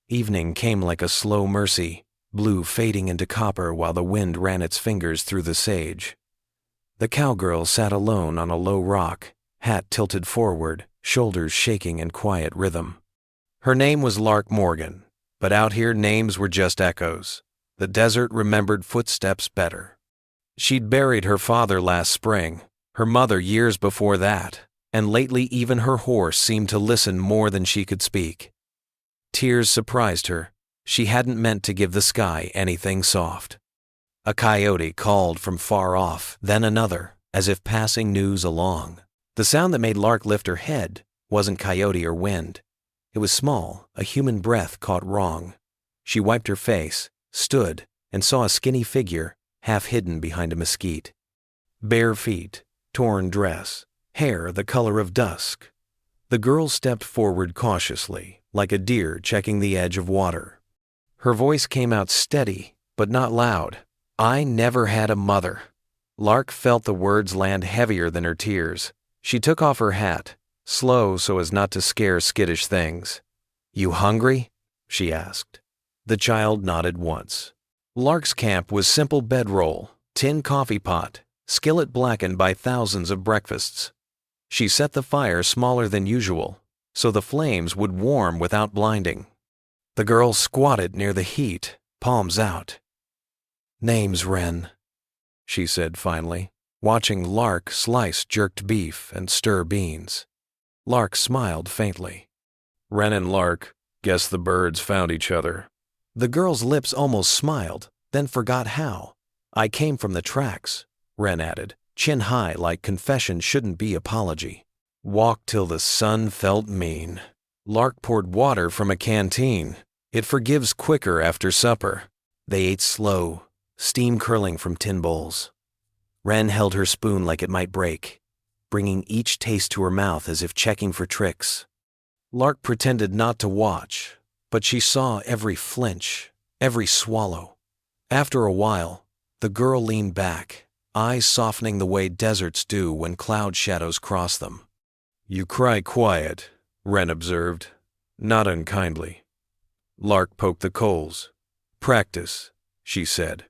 Evening came like a slow mercy, blue fading into copper while the wind ran its fingers through the sage. The cowgirl sat alone on a low rock, hat tilted forward, shoulders shaking in quiet rhythm. Her name was Lark Morgan, but out here names were just echoes. The desert remembered footsteps better. She'd buried her father last spring, her mother years before that, and lately even her horse seemed to listen more than she could speak. Tears surprised her. She hadn't meant to give the sky anything soft. A coyote called from far off, then another, as if passing news along. The sound that made Lark lift her head wasn't coyote or wind. It was small, a human breath caught wrong. She wiped her face, stood, and saw a skinny figure, half hidden behind a mesquite. Bare feet, torn dress, hair the color of dusk. The girl stepped forward cautiously, like a deer checking the edge of water. Her voice came out steady, but not loud. "I never had a mother." Lark felt the words land heavier than her tears. She took off her hat, slow so as not to scare skittish things. "You hungry?" she asked. The child nodded once. Lark's camp was simple bedroll, tin coffee pot, skillet blackened by thousands of breakfasts. She set the fire smaller than usual, so the flames would warm without blinding. The girl squatted near the heat, palms out. "Name's Wren," she said finally, watching Lark slice jerked beef and stir beans. Lark smiled faintly. "Wren and Lark, guess the birds found each other." The girl's lips almost smiled, then forgot how. "I came from the tracks," Wren added, chin high like confession shouldn't be apology. "Walked till the sun felt mean." Lark poured water from a canteen. It forgives quicker after supper. They ate slow, steam curling from tin bowls. Wren held her spoon like it might break, bringing each taste to her mouth as if checking for tricks. Lark pretended not to watch, but she saw every flinch, every swallow. After a while, the girl leaned back, eyes softening the way deserts do when cloud shadows cross them. "You cry quiet," Wren observed, "not unkindly." Lark poked the coals. "Practice," she said.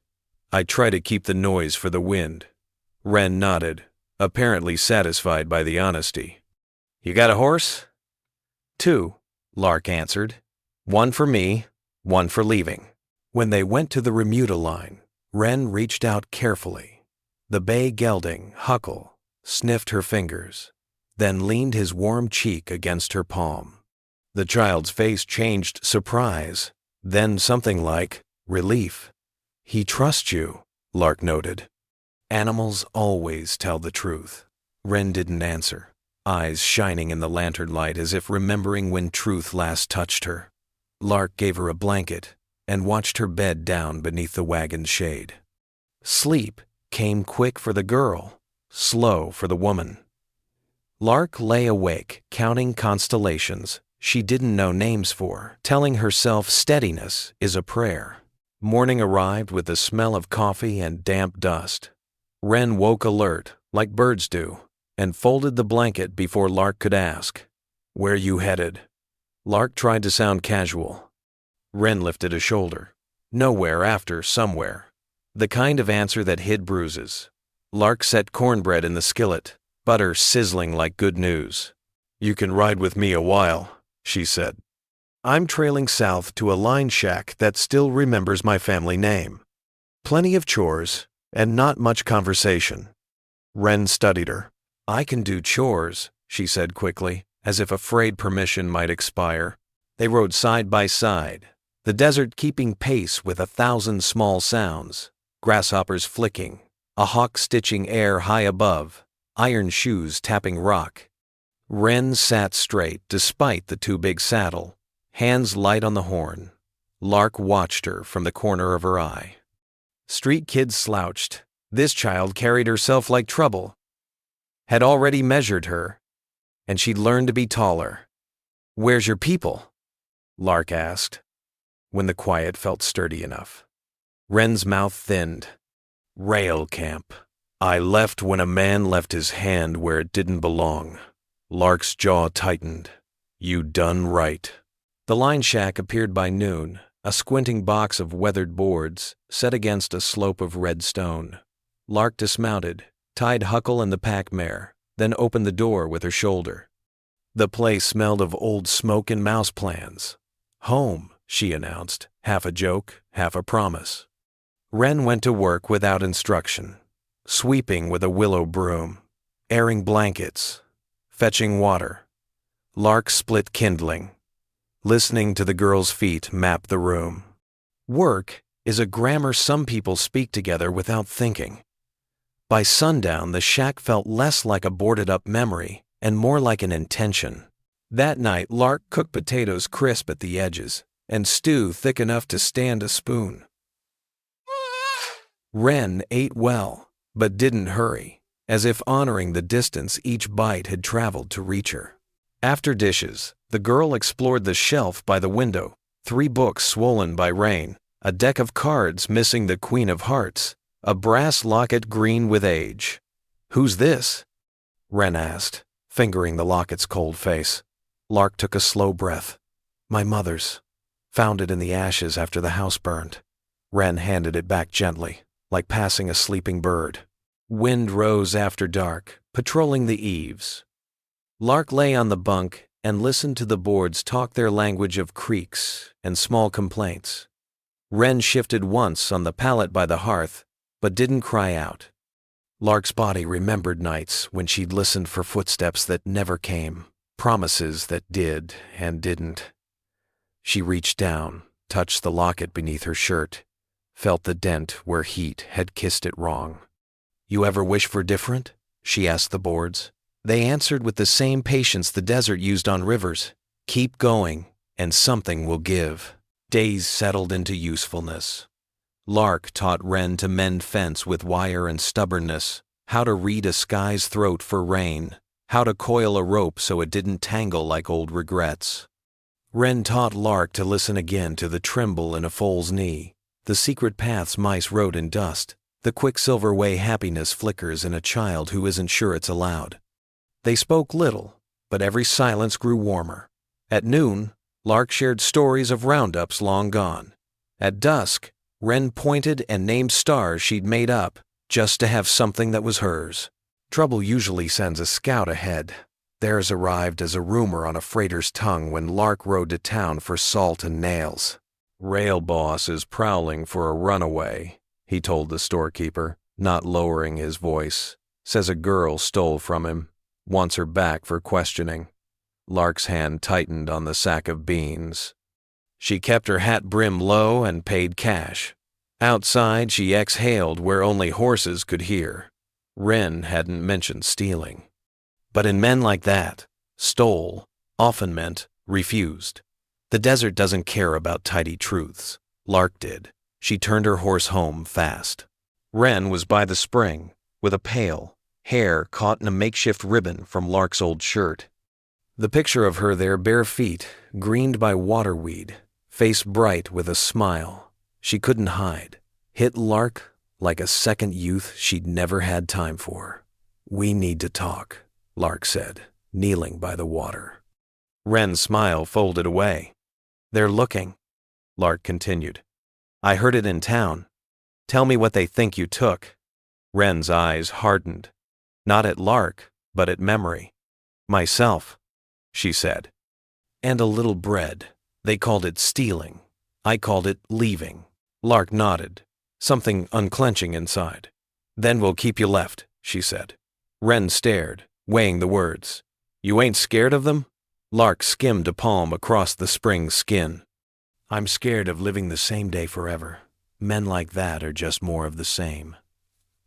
"I try to keep the noise for the wind." Wren nodded, apparently satisfied by the honesty. "You got a horse?" "Two," Lark answered. "One for me, one for leaving." When they went to the remuda line, Wren reached out carefully. The bay gelding, Huckle, sniffed her fingers, then leaned his warm cheek against her palm. The child's face changed surprise, then something like relief. "He trusts you," Lark noted. "Animals always tell the truth." Wren didn't answer, eyes shining in the lantern light as if remembering when truth last touched her. Lark gave her a blanket and watched her bed down beneath the wagon's shade. Sleep came quick for the girl, slow for the woman. Lark lay awake, counting constellations she didn't know names for, telling herself steadiness is a prayer. Morning arrived with the smell of coffee and damp dust. Wren woke alert, like birds do, and folded the blanket before Lark could ask, "Where you headed?" Lark tried to sound casual. Wren lifted a shoulder. "Nowhere after somewhere." The kind of answer that hid bruises. Lark set cornbread in the skillet, butter sizzling like good news. "You can ride with me a while," she said. "I'm trailing south to a line shack that still remembers my family name. Plenty of chores, and not much conversation." Wren studied her. "I can do chores," she said quickly, as if afraid permission might expire. They rode side by side, the desert keeping pace with 1,000 small sounds, grasshoppers flicking, a hawk stitching air high above, iron shoes tapping rock. Wren sat straight despite the too big saddle, hands light on the horn. Lark watched her from the corner of her eye. Street kids slouched. This child carried herself like trouble. Had already measured her, and she'd learned to be taller. "Where's your people?" Lark asked, when the quiet felt sturdy enough. Wren's mouth thinned. "Rail camp. I left when a man left his hand where it didn't belong." Lark's jaw tightened. "You done right." The line shack appeared by noon, a squinting box of weathered boards set against a slope of red stone. Lark dismounted, tied Huckle and the pack mare, then opened the door with her shoulder. The place smelled of old smoke and mouse plans. "Home," she announced, half a joke, half a promise. Wren went to work without instruction, sweeping with a willow broom, airing blankets, fetching water. Lark split kindling, listening to the girl's feet map the room. Work is a grammar some people speak together without thinking. By sundown, the shack felt less like a boarded-up memory and more like an intention. That night, Lark cooked potatoes crisp at the edges and stew thick enough to stand a spoon. Wren ate well, but didn't hurry, as if honoring the distance each bite had traveled to reach her. After dishes, the girl explored the shelf by the window, 3 books swollen by rain, a deck of cards missing the Queen of Hearts, a brass locket green with age. "Who's this?" Wren asked, fingering the locket's cold face. Lark took a slow breath. "My mother's. Found it in the ashes after the house burned." Wren handed it back gently, like passing a sleeping bird. Wind rose after dark, patrolling the eaves. Lark lay on the bunk and listened to the boards talk their language of creaks and small complaints. Wren shifted once on the pallet by the hearth, but didn't cry out. Lark's body remembered nights when she'd listened for footsteps that never came, promises that did and didn't. She reached down, touched the locket beneath her shirt, felt the dent where heat had kissed it wrong. "You ever wish for different?" she asked the boards. They answered with the same patience the desert used on rivers. "Keep going, and something will give." Days settled into usefulness. Lark taught Wren to mend fence with wire and stubbornness, how to read a sky's throat for rain, how to coil a rope so it didn't tangle like old regrets. Wren taught Lark to listen again to the tremble in a foal's knee, the secret paths mice rode in dust, the quicksilver way happiness flickers in a child who isn't sure it's allowed. They spoke little, but every silence grew warmer. At noon, Lark shared stories of roundups long gone. At dusk, Wren pointed and named stars she'd made up just to have something that was hers. Trouble usually sends a scout ahead. Theirs arrived as a rumor on a freighter's tongue when Lark rode to town for salt and nails. "Rail boss is prowling for a runaway," he told the storekeeper, not lowering his voice. "Says a girl stole from him. Wants her back for questioning." Lark's hand tightened on the sack of beans. She kept her hat brim low and paid cash. Outside, she exhaled where only horses could hear. Wren hadn't mentioned stealing. But in men like that, stole often meant refused. The desert doesn't care about tidy truths. Lark did. She turned her horse home fast. Wren was by the spring, with a pail, hair caught in a makeshift ribbon from Lark's old shirt. The picture of her there, bare feet, greened by waterweed, face bright with a smile she couldn't hide, hit Lark like a second youth she'd never had time for. "We need to talk," Lark said, kneeling by the water. Wren's smile folded away. "They're looking," Lark continued. "I heard it in town. Tell me what they think you took." Wren's eyes hardened. Not at Lark, but at memory. "Myself," she said. "And a little bread. They called it stealing. I called it leaving." Lark nodded, something unclenching inside. "Then we'll keep you left," she said. Wren stared, weighing the words. "You ain't scared of them?" Lark skimmed a palm across the spring skin. "I'm scared of living the same day forever. Men like that are just more of the same."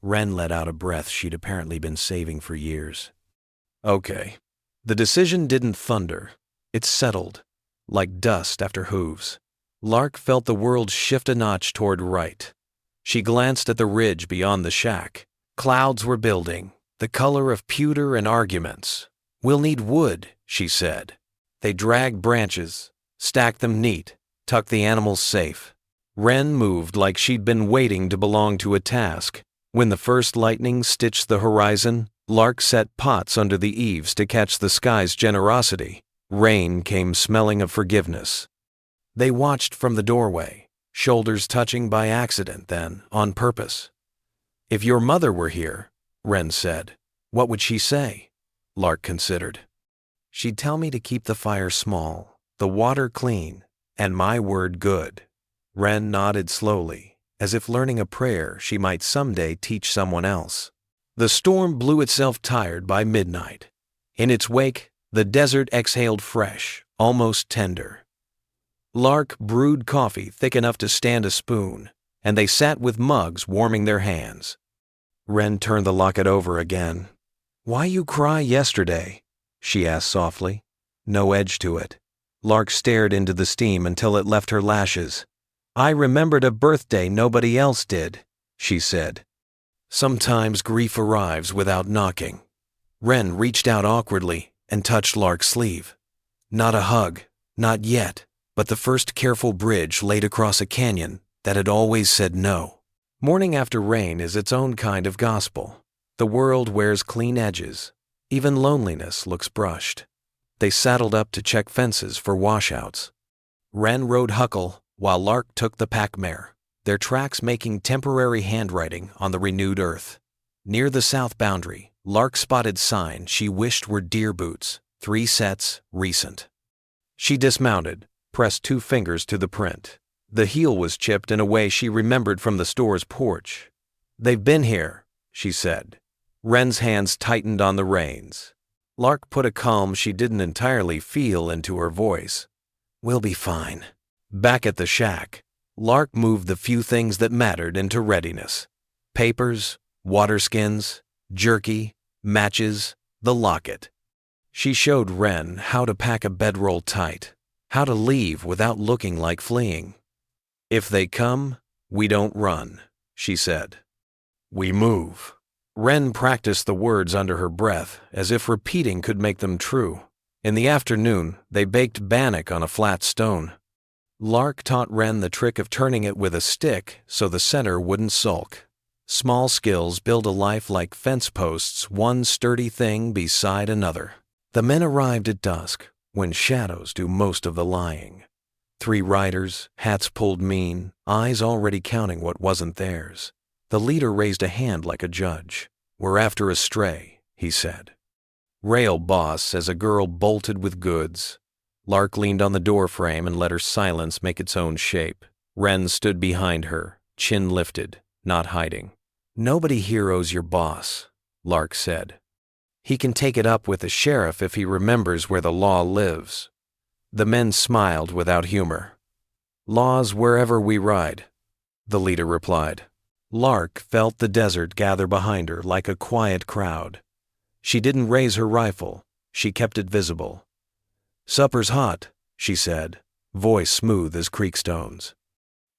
Wren let out a breath she'd apparently been saving for years. "Okay." The decision didn't thunder. It settled, like dust after hooves. Lark felt the world shift a notch toward right. She glanced at the ridge beyond the shack. Clouds were building, the color of pewter and arguments. "We'll need wood," she said. They dragged branches, stacked them neat, tucked the animals safe. Wren moved like she'd been waiting to belong to a task. When the first lightning stitched the horizon, Lark set pots under the eaves to catch the sky's generosity. Rain came smelling of forgiveness. They watched from the doorway, shoulders touching by accident then, on purpose. "If your mother were here," Wren said, "what would she say?" Lark considered. "She'd tell me to keep the fire small, the water clean, and my word good." Wren nodded slowly, as if learning a prayer she might someday teach someone else. The storm blew itself tired by midnight. In its wake, the desert exhaled fresh, almost tender. Lark brewed coffee thick enough to stand a spoon, and they sat with mugs warming their hands. Wren turned the locket over again. "Why you cry yesterday?" she asked softly. No edge to it. Lark stared into the steam until it left her lashes. "I remembered a birthday nobody else did," she said. Sometimes grief arrives without knocking. Wren reached out awkwardly and touched Lark's sleeve. Not a hug, not yet, but the first careful bridge laid across a canyon that had always said no. Morning after rain is its own kind of gospel. The world wears clean edges. Even loneliness looks brushed. They saddled up to check fences for washouts. Wren rode Huckle while Lark took the pack mare, their tracks making temporary handwriting on the renewed earth. Near the south boundary, Lark spotted sign she wished were deer boots, 3 sets, recent. She dismounted, pressed 2 fingers to the print. The heel was chipped in a way she remembered from the store's porch. "They've been here," she said. Wren's hands tightened on the reins. Lark put a calm she didn't entirely feel into her voice. "We'll be fine." Back at the shack, Lark moved the few things that mattered into readiness. Papers, water skins, jerky, matches, the locket. She showed Wren how to pack a bedroll tight, how to leave without looking like fleeing. "If they come, we don't run," she said. "We move." Wren practiced the words under her breath, as if repeating could make them true. In the afternoon, they baked bannock on a flat stone. Lark taught Wren the trick of turning it with a stick so the center wouldn't sulk. Small skills build a life like fence posts, one sturdy thing beside another. The men arrived at dusk, when shadows do most of the lying. 3 riders, hats pulled mean, eyes already counting what wasn't theirs. The leader raised a hand like a judge. "We're after a stray," he said. "Rail boss says a girl bolted with goods." Lark leaned on the door frame and let her silence make its own shape. Wren stood behind her, chin lifted, not hiding. "Nobody here owes your boss," Lark said. "He can take it up with the sheriff if he remembers where the law lives." The men smiled without humor. "Law's wherever we ride," the leader replied. Lark felt the desert gather behind her like a quiet crowd. She didn't raise her rifle. She kept it visible. "Supper's hot," she said, voice smooth as creek stones.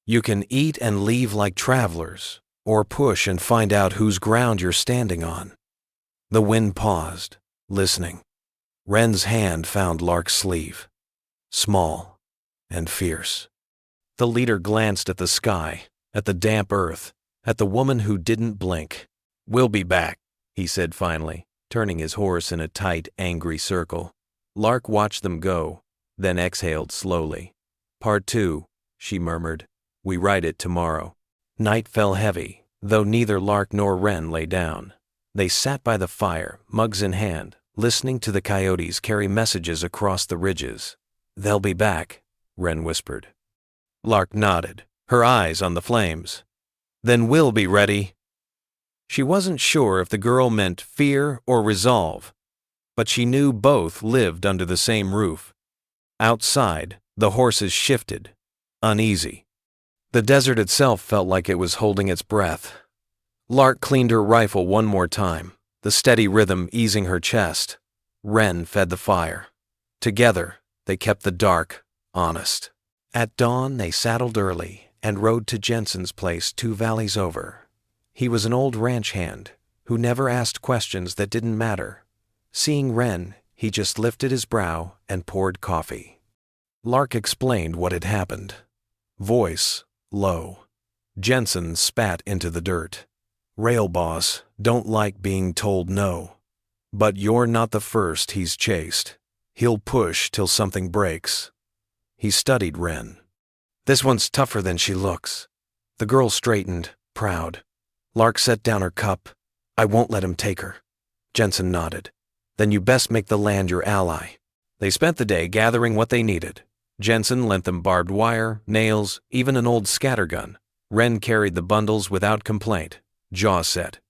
"You can eat and leave like travelers, or push and find out whose ground you're standing on." The wind paused, listening. Wren's hand found Lark's sleeve. Small and fierce. The leader glanced at the sky, at the damp earth, at the woman who didn't blink. "We'll be back," he said finally, turning his horse in a tight, angry circle. Lark watched them go, then exhaled slowly. "Part 2, she murmured. "We write it tomorrow." Night fell heavy, though neither Lark nor Wren lay down. They sat by the fire, mugs in hand, listening to the coyotes carry messages across the ridges. "They'll be back," Wren whispered. Lark nodded, her eyes on the flames. "Then we'll be ready." She wasn't sure if the girl meant fear or resolve, but she knew both lived under the same roof. Outside, the horses shifted, uneasy. The desert itself felt like it was holding its breath. Lark cleaned her rifle one more time, the steady rhythm easing her chest. Wren fed the fire. Together, they kept the dark honest. At dawn, they saddled early and rode to Jensen's place 2 valleys over. He was an old ranch hand who never asked questions that didn't matter. Seeing Wren, he just lifted his brow and poured coffee. Lark explained what had happened. Voice low. Jensen spat into the dirt. "Rail boss don't like being told no. But you're not the first he's chased. He'll push till something breaks. He studied Wren. This one's tougher than she looks. The girl straightened, proud. Lark set down her cup. I won't let him take her. Jensen nodded. Then you best make the land your ally. They spent the day gathering what they needed. Jensen lent them barbed wire, nails, even an old scattergun. Wren carried the bundles without complaint, jaw set.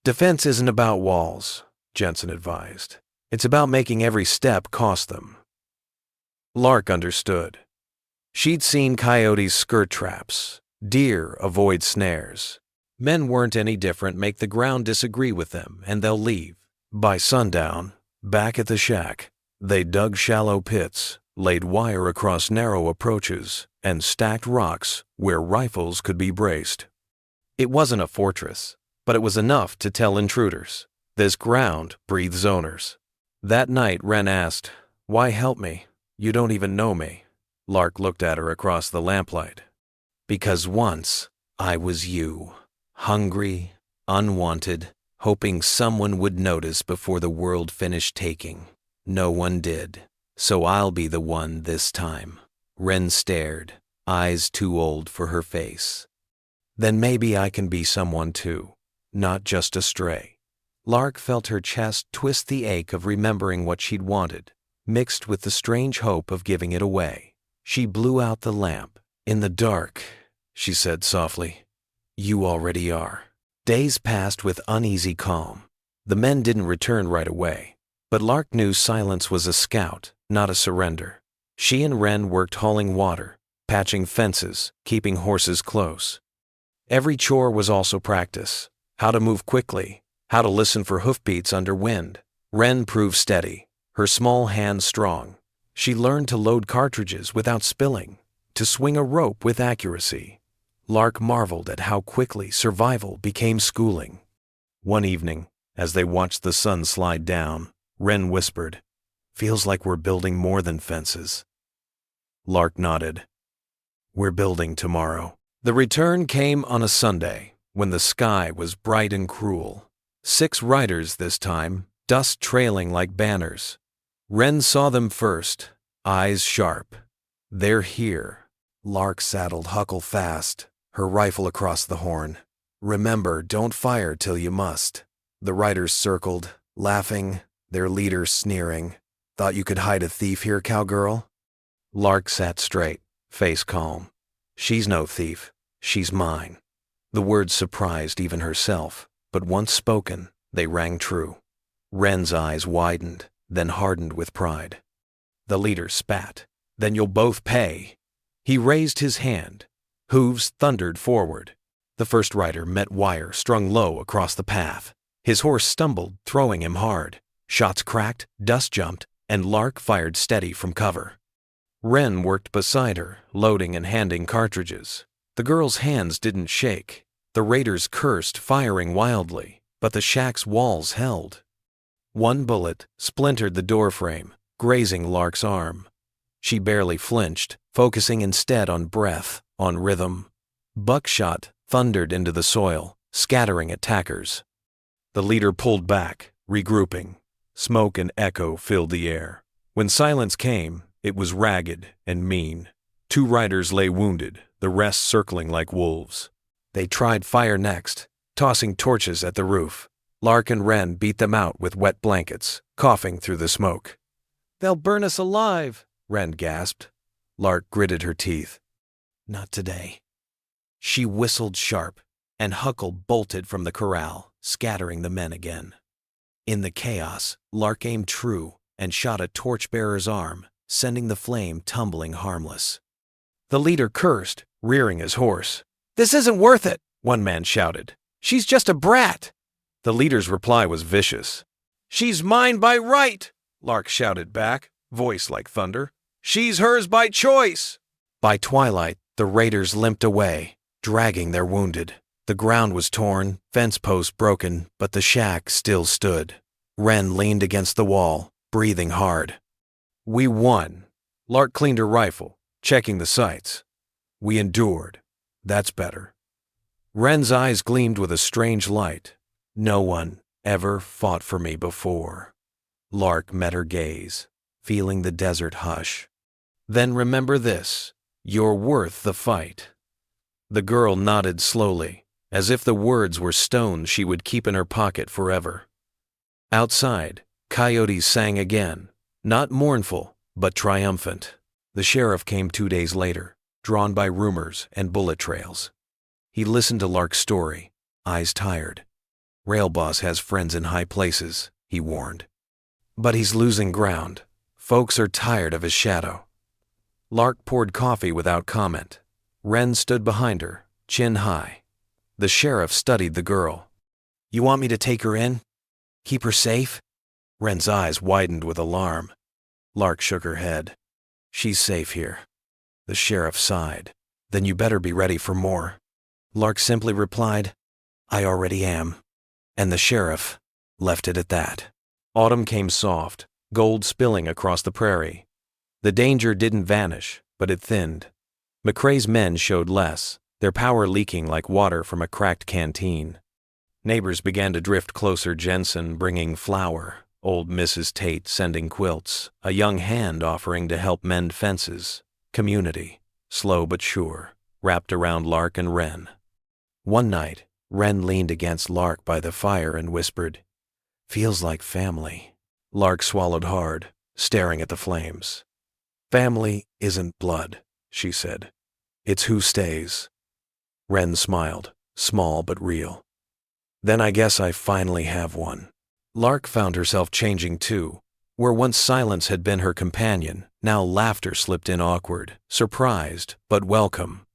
Defense isn't about walls, Jensen advised. It's about making every step cost them. Lark understood. She'd seen coyotes skirt traps, deer avoid snares. Men weren't any different, make the ground disagree with them, and they'll leave. By sundown, back at the shack, they dug shallow pits, laid wire across narrow approaches, and stacked rocks where rifles could be braced. It wasn't a fortress, but it was enough to tell intruders. This ground breathes owners. That night, Wren asked, "Why help me? You don't even know me." Lark looked at her across the lamplight. "Because once I was you, hungry, unwanted, hoping someone would notice before the world finished taking. No one did, so I'll be the one this time." Wren stared, eyes too old for her face. "Then maybe I can be someone too, not just a stray." Lark felt her chest twist, the ache of remembering what she'd wanted, mixed with the strange hope of giving it away. She blew out the lamp. "In the dark," she said softly, "you already are." Days passed with uneasy calm. The men didn't return right away, but Lark knew silence was a scout, not a surrender. She and Wren worked hauling water, patching fences, keeping horses close. Every chore was also practice: how to move quickly, how to listen for hoofbeats under wind. Wren proved steady, her small hands strong. She learned to load cartridges without spilling, to swing a rope with accuracy. Lark marveled at how quickly survival became schooling. One evening, as they watched the sun slide down, Wren whispered, "Feels like we're building more than fences." Lark nodded. "We're building tomorrow." The return came on a Sunday, when the sky was bright and cruel. 6 riders this time, dust trailing like banners. Wren saw them first, eyes sharp. "They're here." Lark saddled Huckle fast, her rifle across the horn. "Remember, don't fire till you must." The riders circled, laughing, their leader sneering. "Thought you could hide a thief here, cowgirl?" Lark sat straight, face calm. "She's no thief. She's mine." The words surprised even herself, but once spoken, they rang true. Wren's eyes widened, then hardened with pride. The leader spat. "Then you'll both pay." He raised his hand. Hooves thundered forward. The first rider met wire strung low across the path. His horse stumbled, throwing him hard. Shots cracked, dust jumped, and Lark fired steady from cover. Wren worked beside her, loading and handing cartridges. The girl's hands didn't shake. The raiders cursed, firing wildly, but the shack's walls held. One bullet splintered the doorframe, grazing Lark's arm. She barely flinched, focusing instead on breath, on rhythm. Buckshot thundered into the soil, scattering attackers. The leader pulled back, regrouping. Smoke and echo filled the air. When silence came, it was ragged and mean. 2 riders lay wounded, the rest circling like wolves. They tried fire next, tossing torches at the roof. Lark and Wren beat them out with wet blankets, coughing through the smoke. "They'll burn us alive," Wren gasped. Lark gritted her teeth. "Not today." She whistled sharp, and Huckle bolted from the corral, scattering the men again. In the chaos, Lark aimed true and shot a torchbearer's arm, sending the flame tumbling harmless. The leader cursed, rearing his horse. "This isn't worth it," one man shouted. "She's just a brat." The leader's reply was vicious. "She's mine by right," Lark shouted back, voice like thunder. "She's hers by choice." By twilight, the raiders limped away, dragging their wounded. The ground was torn, fence posts broken, but the shack still stood. Wren leaned against the wall, breathing hard. "We won." Lark cleaned her rifle, checking the sights. "We endured. That's better." Wren's eyes gleamed with a strange light. "No one ever fought for me before." Lark met her gaze. feeling the desert hush. "Then remember this, you're worth the fight." The girl nodded slowly, as if the words were stones she would keep in her pocket forever. Outside, coyotes sang again, not mournful, but triumphant. The sheriff came 2 days later, drawn by rumors and bullet trails. He listened to Lark's story, eyes tired. "Rail boss has friends in high places," he warned. "But he's losing ground. Folks are tired of his shadow." Lark poured coffee without comment. Wren stood behind her, chin high. The sheriff studied the girl. "You want me to take her in? Keep her safe?" Wren's eyes widened with alarm. Lark shook her head. "She's safe here." The sheriff sighed. "Then you better be ready for more." Lark simply replied, "I already am." And the sheriff left it at that. Autumn came soft, gold spilling across the prairie. The danger didn't vanish, but it thinned. McCrae's men showed less, their power leaking like water from a cracked canteen. Neighbors began to drift closer, Jensen bringing flour, old Mrs. Tate sending quilts, a young hand offering to help mend fences. Community, slow but sure, wrapped around Lark and Wren. One night, Wren leaned against Lark by the fire and whispered, "Feels like family." Lark swallowed hard, staring at the flames. "Family isn't blood," she said. "It's who stays." Wren smiled, small but real. "Then I guess I finally have one." Lark found herself changing too. Where once silence had been her companion, now laughter slipped in awkward, surprised, but welcome.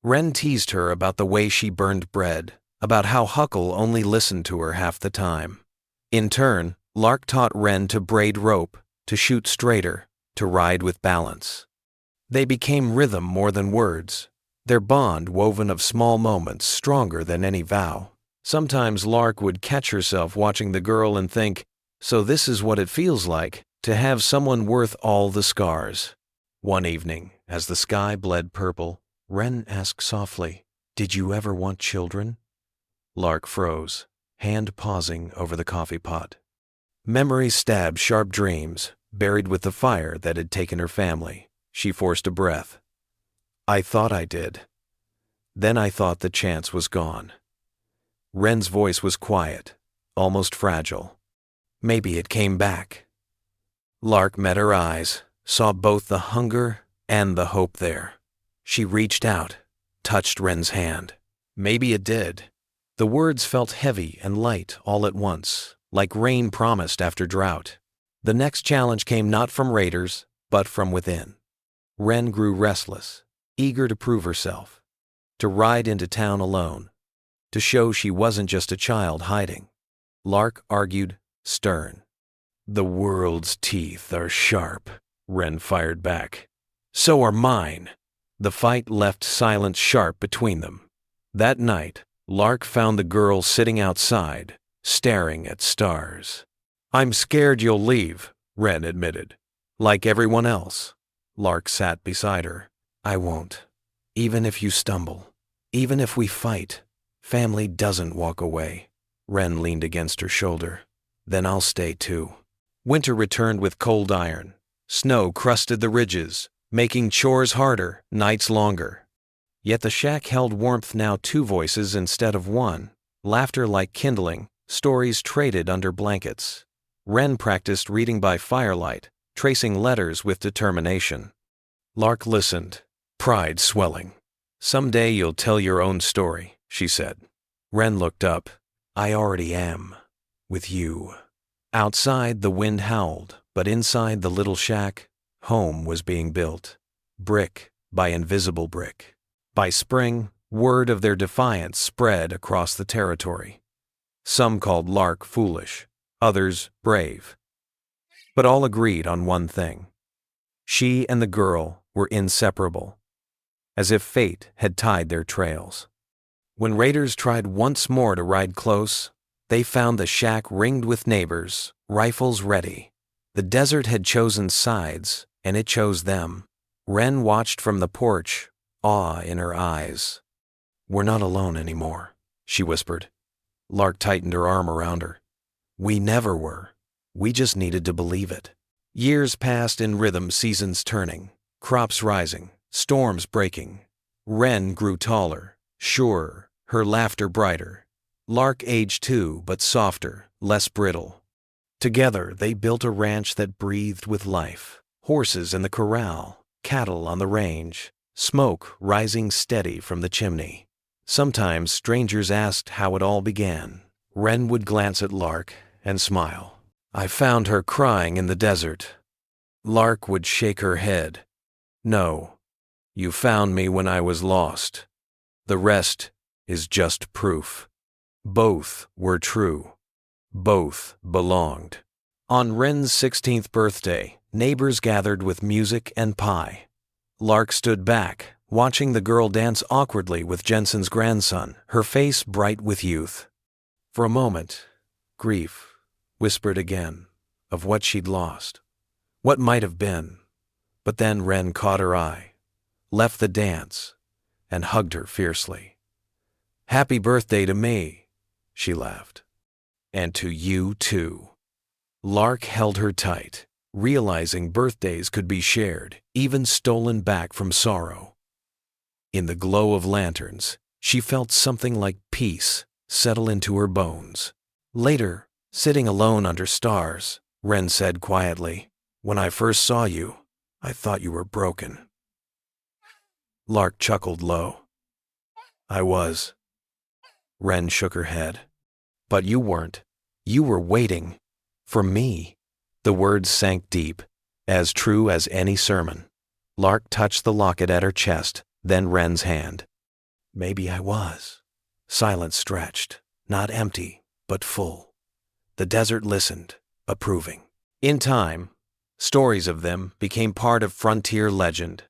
Wren teased her about the way she burned bread, about how Huckle only listened to her half the time. In turn, Lark taught Wren to braid rope, to shoot straighter, to ride with balance. They became rhythm more than words, their bond woven of small moments stronger than any vow. Sometimes Lark would catch herself watching the girl and think, so this is what it feels like to have someone worth all the scars. One evening, as the sky bled purple, Wren asked softly, "Did you ever want children?" Lark froze, hand pausing over the coffee pot. Memory stabbed sharp dreams, buried with the fire that had taken her family. She forced a breath. "I thought I did. Then I thought the chance was gone." Wren's voice was quiet, almost fragile. "Maybe it came back." Lark met her eyes, saw both the hunger and the hope there. She reached out, touched Wren's hand. "Maybe it did." The words felt heavy and light all at once, like rain promised after drought. The next challenge came not from raiders, but from within. Wren grew restless, eager to prove herself, to ride into town alone, to show she wasn't just a child hiding. Lark argued, stern. "The world's teeth are sharp," Wren fired back. "So are mine." The fight left silence sharp between them. That night, Lark found the girl sitting outside, staring at stars. "I'm scared you'll leave," Wren admitted. "Like everyone else." Lark sat beside her. "I won't. Even if you stumble. Even if we fight. Family doesn't walk away." Wren leaned against her shoulder. "Then I'll stay too." Winter returned with cold iron. Snow crusted the ridges, making chores harder, nights longer. Yet the shack held warmth, now 2 voices instead of 1, laughter like kindling, stories traded under blankets. Wren practiced reading by firelight, tracing letters with determination. Lark listened, pride swelling. "Someday you'll tell your own story," she said. Wren looked up. "I already am. With you." Outside, the wind howled, but inside the little shack, home was being built. Brick by invisible brick. By spring, word of their defiance spread across the territory. Some called Lark foolish, others brave. But all agreed on one thing. She and the girl were inseparable, as if fate had tied their trails. When raiders tried once more to ride close, they found the shack ringed with neighbors, rifles ready. The desert had chosen sides, and it chose them. Wren watched from the porch, awe in her eyes. "We're not alone anymore," she whispered. Lark tightened her arm around her. "We never were. We just needed to believe it." Years passed in rhythm, seasons turning, crops rising, storms breaking. Wren grew taller, surer, her laughter brighter. Lark aged too, but softer, less brittle. Together they built a ranch that breathed with life. Horses in the corral, cattle on the range, smoke rising steady from the chimney. Sometimes strangers asked how it all began. Wren would glance at Lark and smile. "I found her crying in the desert." Lark would shake her head. "No, you found me when I was lost. The rest is just proof." Both were true. Both belonged. On Wren's 16th birthday, neighbors gathered with music and pie. Lark stood back, watching the girl dance awkwardly with Jensen's grandson, her face bright with youth. For a moment, grief whispered again of what she'd lost, what might have been. But then Wren caught her eye, left the dance, and hugged her fiercely. "Happy birthday to me," she laughed. "And to you too." Lark held her tight, realizing birthdays could be shared, even stolen back from sorrow. In the glow of lanterns, she felt something like peace settle into her bones. Later, sitting alone under stars, Wren said quietly, "When I first saw you, I thought you were broken." Lark chuckled low. "I was." Wren shook her head. "But you weren't. You were waiting for me." The words sank deep, as true as any sermon. Lark touched the locket at her chest, then Wren's hand. "Maybe I was." Silence stretched, not empty, but full. The desert listened, approving. In time, stories of them became part of frontier legend.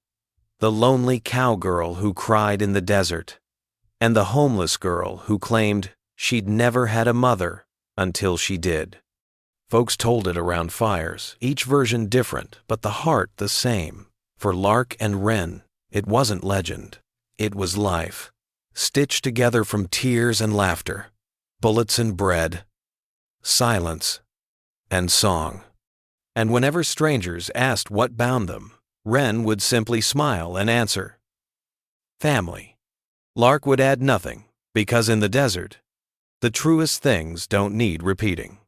The lonely cowgirl who cried in the desert, and the homeless girl who claimed she'd never had a mother until she did. Folks told it around fires, each version different, but the heart the same. For Lark and Wren, it wasn't legend. It was life, stitched together from tears and laughter, bullets and bread, silence and song. And whenever strangers asked what bound them, Wren would simply smile and answer, "Family." Lark would add nothing, because in the desert, the truest things don't need repeating.